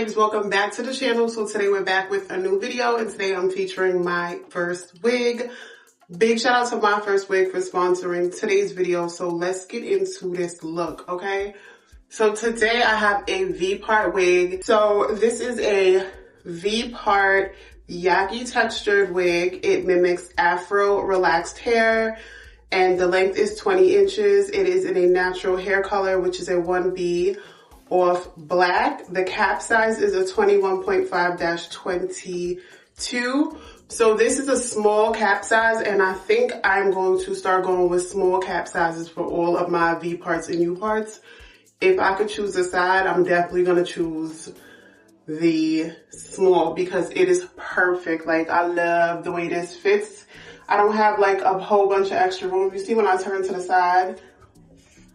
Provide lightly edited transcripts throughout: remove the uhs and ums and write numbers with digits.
babes, welcome back to the channel. So today we're back with a new video, and today I'm featuring Myfirstwig. Big shout out to Myfirstwig for sponsoring today's video. So let's get into this look, okay? So today I have a V Part wig. So this is a V Part Yaki textured wig. It mimics Afro relaxed hair, and the length is 20 inches. It is in a natural hair color, which is a 1B off black. The cap size is a 21.5-22. So this is a small cap size, and I think I'm going to start going with small cap sizes for all of my V parts and U parts. If I could choose a side, I'm definitely going to choose the small because it is perfect. Like, I love the way this fits. I don't have like a whole bunch of extra room. You see when I turn to the side?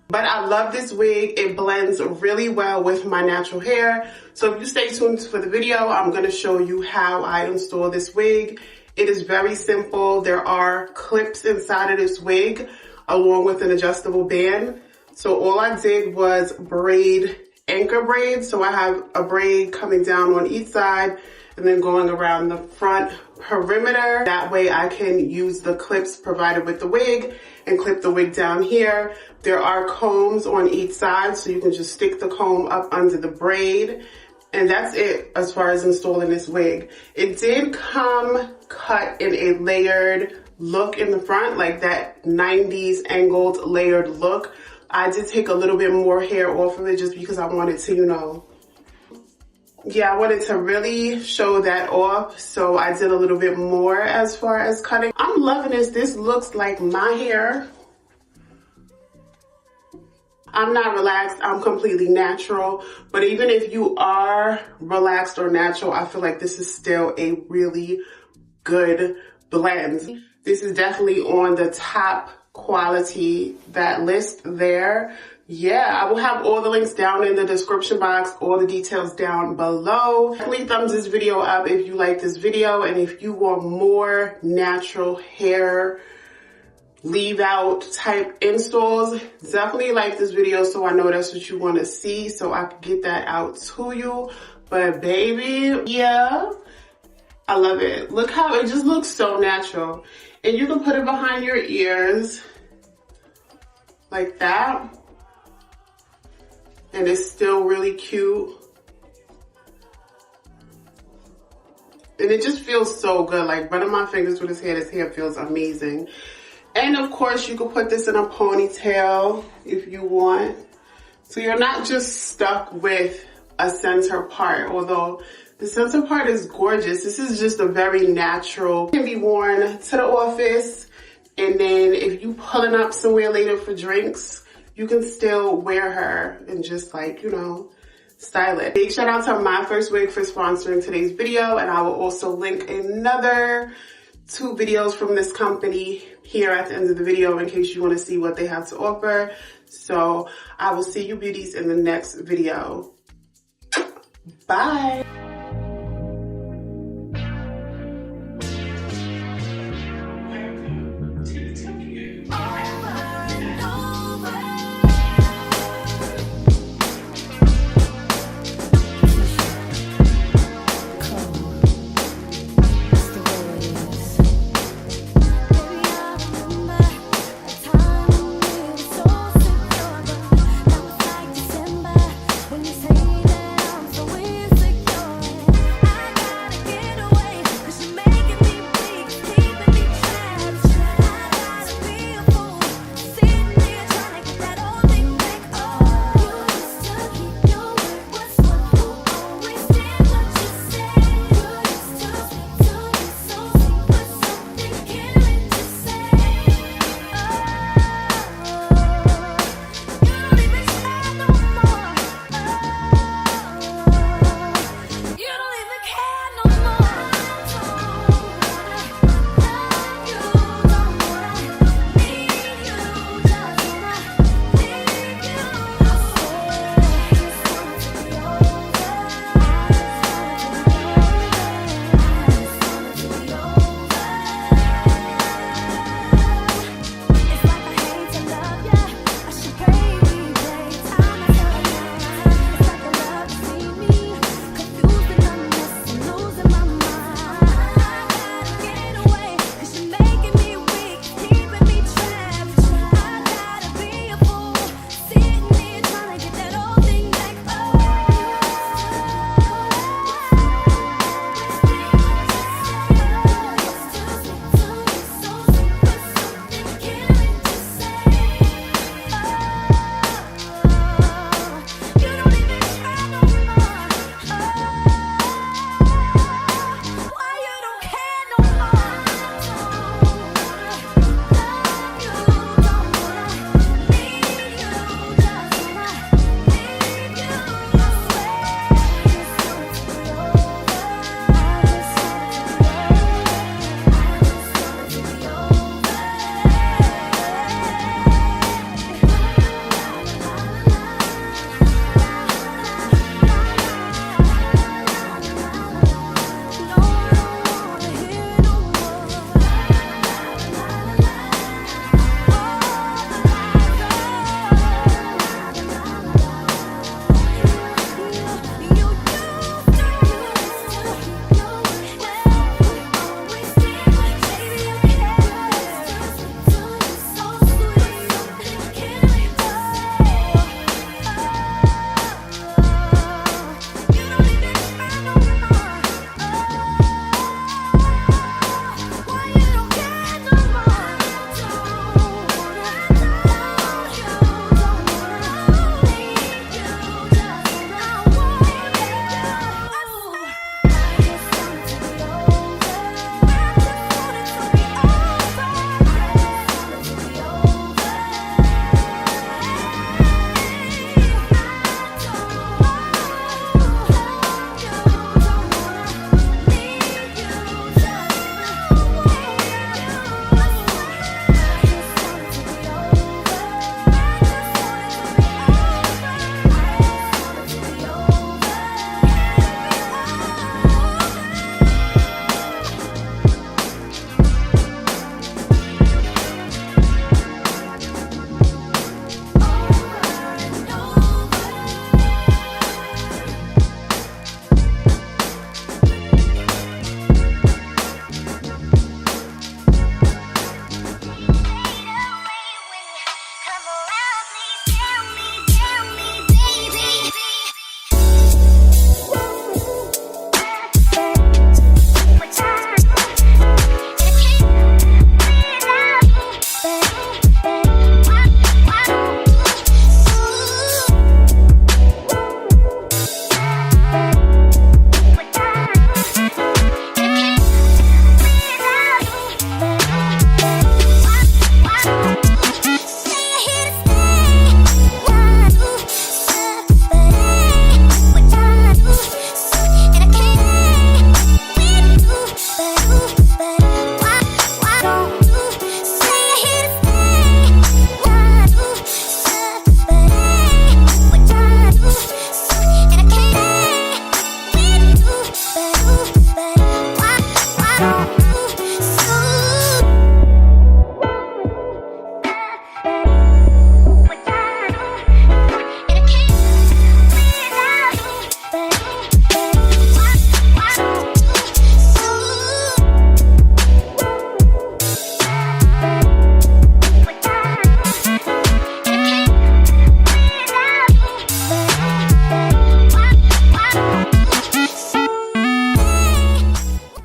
But I love this wig. It blends really well with my natural hair. So if you stay tuned for the video, I'm going to show you how I install this wig. It is very simple. There are clips inside of this wig along with an adjustable band. So all I did was braid anchor braids. So I have a braid coming down on each side and then going around the front perimeter. That way I can use the clips provided with the wig and clip the wig down here. There are combs on each side, so you can just stick the comb up under the braid. And that's it as far as installing this wig. It did come cut in a layered look in the front, like that 90s angled layered look. I did take a little bit more hair off of it just because I wanted to, you know, I wanted to really show that off. So I did a little bit more as far as cutting. I'm loving this. This looks like my hair. I'm not relaxed. I'm completely natural. But even if you are relaxed or natural, I feel like this is still a really good blend. This is definitely on the top quality, that list there. Yeah, I will have all the links down in the description box, all the details down below. Please thumbs this video up if you like this video, and if you want more natural hair leave out type installs, definitely like this video so I know that's what you want to see, so I can get that out to you. But baby, yeah, I love it. Look how it just looks so natural. And you can put it behind your ears like that, and it's still really cute. And it just feels so good. Like, running my fingers with this hair feels amazing. And of course, you can put this in a ponytail if you want. So you're not just stuck with a center part, although the center part is gorgeous. This is just a very natural, can be worn to the office. And then if you pulling up somewhere later for drinks, you can still wear her and just, like, you know, style it. Big shout out to Myfirstwig for sponsoring today's video. And I will also link another 2 videos from this company here at the end of the video in case you want to see what they have to offer. So I will see you beauties in the next video. Bye.